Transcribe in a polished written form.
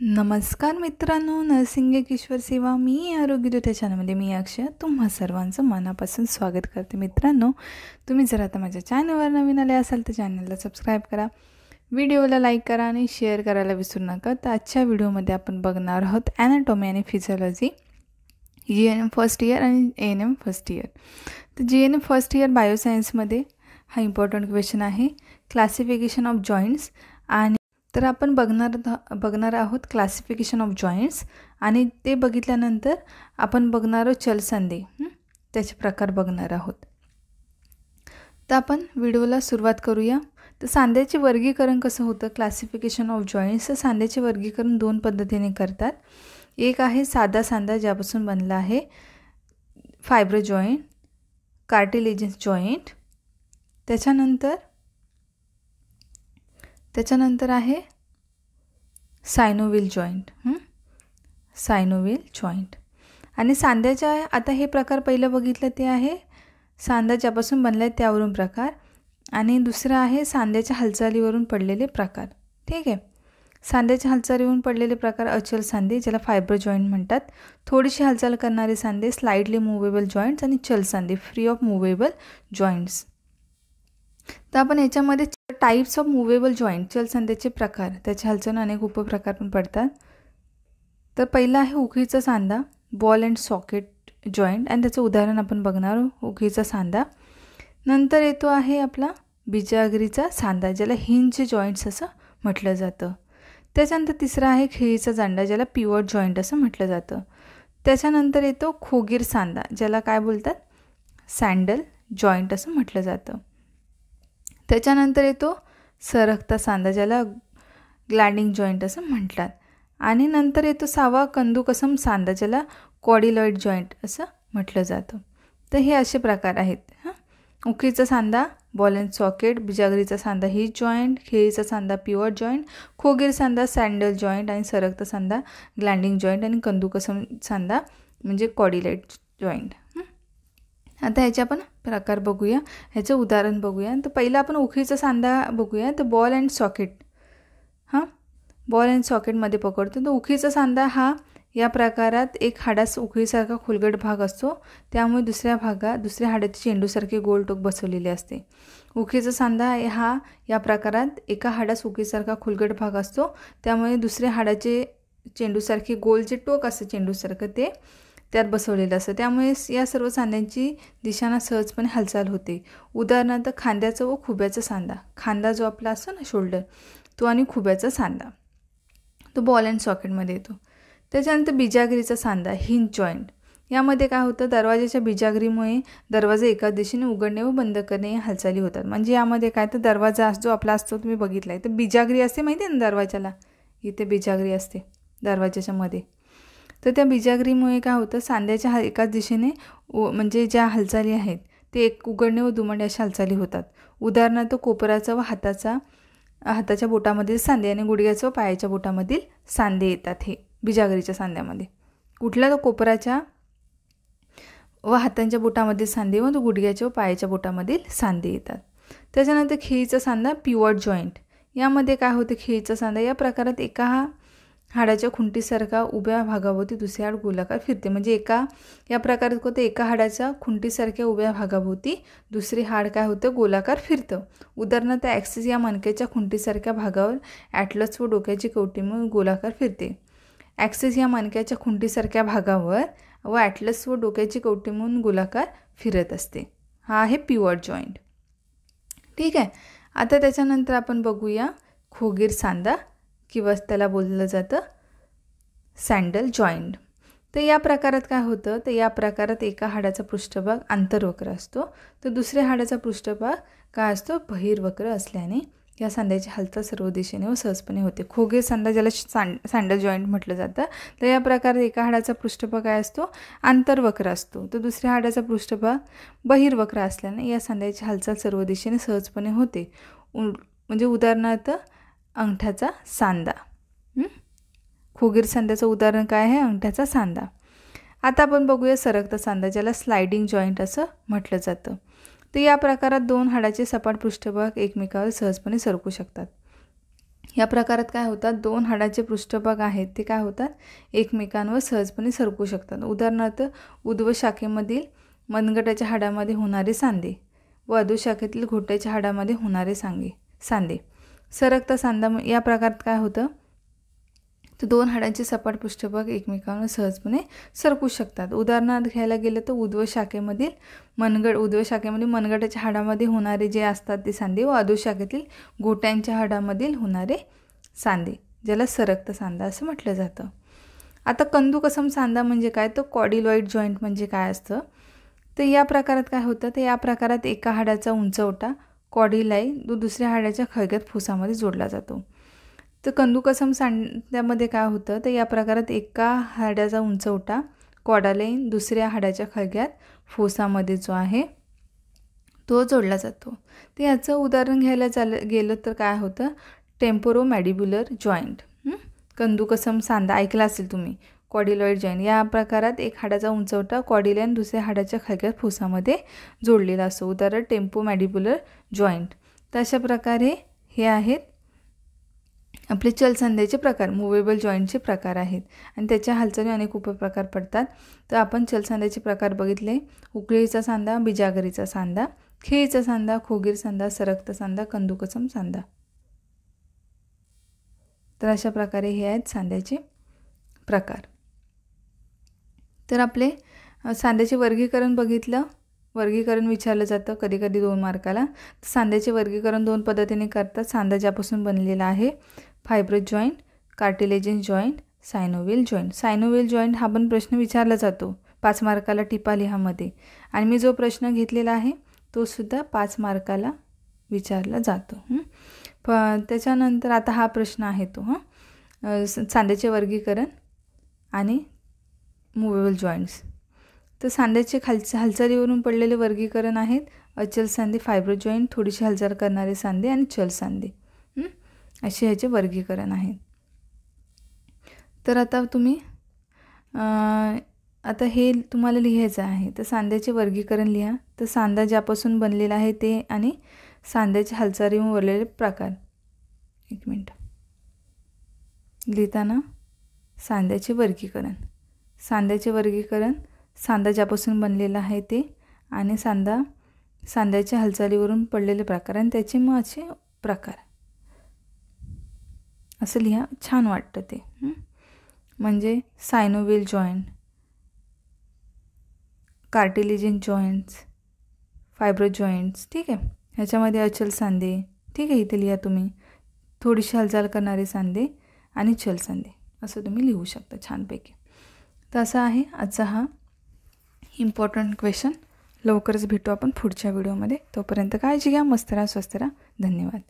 नमस्कार मित्रांनो, नर्सिंग एक ईश्वर सेवा. मी आरोग्यदूत या चॅनलमध्ये मी अक्षय तुम्हा सर्वांचं मनापासून स्वागत करते. मित्रांनो, तुम्ही जर आता माझ्या चॅनलवर नवीन आले असाल तर चॅनलला सबस्क्राईब करा, व्हिडिओला लाईक करा आणि शेअर करायला विसरू नका. तर आजच्या व्हिडिओमध्ये आपण बघणार आहोत ॲनाटॉमी आणि फिजिओलॉजी, GNM फर्स्ट इयर आणि ANM फर्स्ट इयर. तर GNM फर्स्ट इयर बायोसायन्समध्ये हा इम्पॉर्टंट क्वेश्चन आहे, क्लासिफिकेशन ऑफ जॉईंट्स. आणि तर आपण बघणार आहोत क्लासिफिकेशन ऑफ जॉईंट्स आणि ते बघितल्यानंतर आपण बघणार आहोत चलसंधी, त्याचे प्रकार बघणार आहोत. तर आपण व्हिडिओला सुरुवात करूया. तर सांध्याचे वर्गीकरण कसं होतं, क्लासिफिकेशन ऑफ जॉईंट्स. तर सांध्याचे वर्गीकरण दोन पद्धतीने करतात. एक आहे साधा सांधा, ज्यापासून बनला आहे फायब्रो जॉईंट, कार्टिलेजस जॉईंट. त्याच्यानंतर आहे सायनोव्हिल जॉईंट, सायनोव्हिल जॉईंट. आणि सांध्याच्या आता हे प्रकार पहिलं बघितलं ते आहे सांधा ज्यापासून बनला आहे त्यावरून प्रकार, आणि दुसरं आहे सांध्याच्या हालचालीवरून पडलेले प्रकार. ठीक आहे. सांध्याच्या हालचालीवरून पडलेले प्रकार अचल सांधे, ज्याला फायब्रो जॉईंट म्हणतात. थोडीशी हालचाल करणारे सांधे स्लाइडली मूवेबल जॉईंट्स, आणि चल सांधे फ्री ऑफ मूवेबल जॉईंट्स. तर आपण याच्यामध्ये टाईप्स ऑफ मूवेबल जॉईंट, चल सांध्याचे प्रकार, त्याच्या हालचाल अनेक उपप्रकार पण पडतात. तर पहिला आहे उखळीचा सांधा, बॉल अँड सॉकेट जॉईंट, आणि त्याचं उदाहरण आपण बघणार आहोत, उखळीचा सांधा. नंतर येतो आहे आपला बिजागरीचा सांधा, ज्याला हिंज जॉईंट्स असं म्हटलं जातं. त्याच्यानंतर तिसरा आहे खिळीचा जांडा, ज्याला पिवट जॉईंट असं म्हटलं जातं. त्याच्यानंतर येतो खोगीर सांधा, ज्याला काय बोलतात, सँडल जॉईंट असं म्हटलं जातं. त्याच्यानंतर येतो सरकता सांधा, ज्याला ग्लॅडिंग जॉईंट असं म्हणतात. आणि नंतर येतो सावा कंदुकसम सांधा, ज्याला कॉडिलॉइड जॉईंट असं म्हटलं जातं. तर हे असे प्रकार आहेत. उखळीचा सांधा बॉल अँड सॉकेट, बिजागरीचा सांधा हिज जॉईंट, खिळीचा सांधा पिवट जॉईंट, खोगीर सांधा सँडल जॉईंट, आणि सरकता सांधा ग्लॅडिंग जॉईंट, आणि कंदुकसम सांधा म्हणजे कॉडिलॉइड जॉईंट. आता ह्याचे आपण प्रकार बघूया, ह्याचं उदाहरण बघूया. तर पहिला आपण उखळीचा सांधा बघूया. तर ball and socket, ball and सॉकेटमध्ये पकडतो. तर उखळीचा सांधा हा या प्रकारात एक हाडास उखळीसारखा खोलगट भाग असतो, त्यामुळे दुसऱ्या हाडाची चेंडूसारखे गोल टोक बसवलेले असते. उखळीचा सांधा हा या प्रकारात एका हाडास उखळीसारखा खोलगट भाग असतो, त्यामुळे दुसऱ्या हाडाचे चेंडूसारखे गोल जे टोक असतं चेंडूसारखं ते त्यात बसवलेलं असतं, त्यामुळे या सर्व सांध्यांची दिशांना सहजपणे हालचाल होते. उदाहरणार्थ खांद्याचा व खुब्याचा सांधा, खांदा जो आपला असतो ना शोल्डर तो, आणि खुब्याचा सांधा तो बॉल अँड सॉकेटमध्ये येतो. त्याच्यानंतर बिजागरीचा सांधा हिंज जॉईंट, यामध्ये काय होतं, दरवाजाच्या बिजागरीमुळे दरवाजा एकाच दिशेने उघडणे व बंद करणे या हालचाली होतात. म्हणजे यामध्ये काय, तर दरवाजा जो आपला असतो तुम्ही बघितला आहे, तर बिजागरी असते माहिती आहे ना दरवाजाला, इथे बिजागरी असते दरवाजाच्या मध्ये. तर त्या बिजागरीमुळे काय होतं, सांध्याच्या एकाच दिशेने म्हणजे ज्या हालचाली आहेत ते एक उघडणे व दुमडणे अशा हालचाली होतात. उदाहरणार्थ कोपराचा व हाताच्या बोटामधील सांधे आणि गुडघ्याचं व पायाच्या बोटामधील सांधे येतात हे बिजागरीच्या सांध्यामध्ये. कुठल्या, तो कोपराच्या व हातांच्या बोटामधील सांधे व गुडघ्याच्या व पायाच्या बोटामधील सांधे येतात. त्याच्यानंतर खिळीचा सांधा पिवट जॉईंट, यामध्ये काय होतं, खिळीचा सांधा या प्रकारात एका हाडाच्या खुंटीसारखा उभ्या भागाभोवती दुसरे हाड गोलाकार फिरते. म्हणजे या प्रकारात होतं, एका हाडाच्या खुंटीसारख्या उभ्या भागाभोवती दुसरे हाड काय होतं, गोलाकार फिरतं. उदाहरणार्थ ॲक्सिस या मणक्याच्या खुंटीसारख्या भागावर ॲटलस व डोक्याची कवटी म्हणून गोलाकार फिरते. ॲक्सिस या मणक्याच्या खुंटीसारख्या भागावर व ॲटलस व डोक्याची कवटी म्हणून गोलाकार फिरत असते. हा आहे पिवट जॉईंट. ठीक आहे. आता त्याच्यानंतर आपण बघूया खोगीर सांधा, किंवा त्याला बोललं जातं सँडल जॉईंट. तर या प्रकारात काय होतं, तर या प्रकारात एका हाडाचा पृष्ठभाग आंतरवक्र असतो, तर दुसऱ्या हाडाचा पृष्ठभाग काय असतो, बहिर्वक्र असल्याने या सांध्याची हालचाल सर्व दिशेने व सहजपणे होते. खोगीर सांधा, ज्याला सँडल जॉईंट म्हटलं जातं, तर या प्रकारात एका हाडाचा पृष्ठभाग काय असतो, आंतरवक्र असतो, तर दुसऱ्या हाडाचा पृष्ठभाग बहिर्वक्र असल्याने या सांध्याची हालचाल सर्व दिशेने सहजपणे होते. म्हणजे उदाहरणार्थ अंगठ्याचा सांधा. खोगीर सांध्याचं उदाहरण काय आहे, अंगठ्याचा सांधा. आता आपण बघूया सरकता सांधा, ज्याला स्लाइडिंग जॉईंट असं म्हटलं जातं. तर या प्रकारात दोन हाडाचे सपाट पृष्ठभाग एकमेकावर सहजपणे सरकू शकतात. या प्रकारात काय होतात, दोन हाडाचे पृष्ठभाग आहेत ते काय होतात, एकमेकांवर सहजपणे सरकू शकतात. उदाहरणार्थ उध्व शाखेमधील मनगटाच्या हाडामध्ये होणारे सांधे व अधो शाखेतील घोट्याच्या हाडामध्ये होणारे सांधे. सरकता सांधा या प्रकारात काय होतं, तर दोन हाडांचे सपाट पृष्ठभाग एकमेकांवर सहजपणे सरकू शकतात. उदाहरणार्थ घ्यायला गेलं तर उध्व शाखेमधील मनगटाच्या हाडामध्ये होणारे जे असतात ते सांधे व अधो शाखेतील घोट्यांच्या हाडामधील होणारे सांधे, ज्याला सरकता सांधा असं म्हटलं जातं. आता कंदुकसम सांधा म्हणजे काय, तर कॉर्डिलॉइड जॉईंट म्हणजे काय असतं, तर या प्रकारात काय होतं, तर या प्रकारात एका हाडाचा उंचवटा कॉर्डिलाई दुसऱ्या हाडाच्या खळग्यात फुसामध्ये जोडला जातो. तर कंदुकसम सांध्यामध्ये काय होतं, तर या प्रकारात एका हाडाचा उंचवटा कॉर्डालाईन दुसऱ्या हाडाच्या खळग्यात फोसामध्ये जो आहे तो जोडला जातो. तर याचं उदाहरण घ्यायला गेलं तर काय होतं, टेम्पोरोमॅडिब्युलर जॉईंट. कंदुकसम सांधा ऐकला असेल तुम्ही. कॉर्डिलॉइड जॉईंट या प्रकारात एक हाडाचा उंचवटा कॉर्डिलाईन दुसऱ्या हाडाच्या खळग्यात फोसामध्ये जोडलेला असतो. उदाहरण टेम्पोमॅडिब्युलर जॉईंट. तर अशा प्रकारे हे आहेत आपले चलसंध्याचे प्रकार, मुव्हेबल जॉईंटचे प्रकार आहेत आणि त्याच्या हालचाली अनेक उपप्रकार पडतात. तर आपण चलसंध्याचे प्रकार बघितले, उकळीचा सांधा, बिजागरीचा सांधा, खिळीचा सांधा, खोगीर सांधा, सरकता सांधा, कंदुकसम सांधा. तर अशा प्रकारे हे आहेत सांध्याचे प्रकार. तर आपले सांध्याचे वर्गीकरण बघितलं. वर्गीकरण विचारलं जातं कधी कधी 2 मार्काला. सांध्याचे वर्गीकरण 2 पद्धतीने करतात. सांधा ज्यापासून बनलेला आहे, fibrous joint, cartilaginous joint, synovial joint. Synovial joint हा पण प्रश्न विचारला जातो 5 मार्काला टिपा लिहामध्ये, आणि मी जो प्रश्न घेतलेला आहे तो सुद्धा 5 मार्काला विचारला जातो. त्याच्यानंतर आता हा प्रश्न आहे तो सांध्याचे वर्गीकरण आणि मुव्हेबल जॉईंट्स. तर सांध्याचे हालचालीवरून पडलेले वर्गीकरण आहेत अचल सांधे, फायब्रस जॉईंट, थोडीशी हालचाल करणारे सांधे आणि चल सांधे. असे ह्याचे वर्गीकरण आहेत. तर आता तुम्ही आता हे तुम्हाला लिहायचं आहे. तर सांध्याचे वर्गीकरण लिहा. तर सांधा ज्यापासून बनलेला आहे ते आणि सांध्याच्या हालचालीवरून उरलेले प्रकार. एक मिनिट. लिहिताना सांध्याचे वर्गीकरण, सांध्याचे वर्गीकरण, सांधा ज्यापासून बनलेला आहे ते आणि सांध्याच्या हालचालीवरून पडलेले प्रकार आणि त्याचे मग असे प्रकार असं लिहा. छान वाटतं ते. म्हणजे synovial joint, cartilaginous joints, fibrous joints. ठीक आहे. ह्याच्यामध्ये अचल सांधे. ठीक आहे, इथे लिहा तुम्ही. थोडीशी हालचाल करणारे सांधे आणि चल सांधे असं तुम्ही लिहू शकता छानपैकी. तर असा आहे आजचा हा इम्पॉर्टंट क्वेश्चन. लवकरच भेटू आपण पुढच्या व्हिडिओमध्ये. तोपर्यंत काळजी घ्या, मस्त राहा, स्वस्थ राहा. धन्यवाद.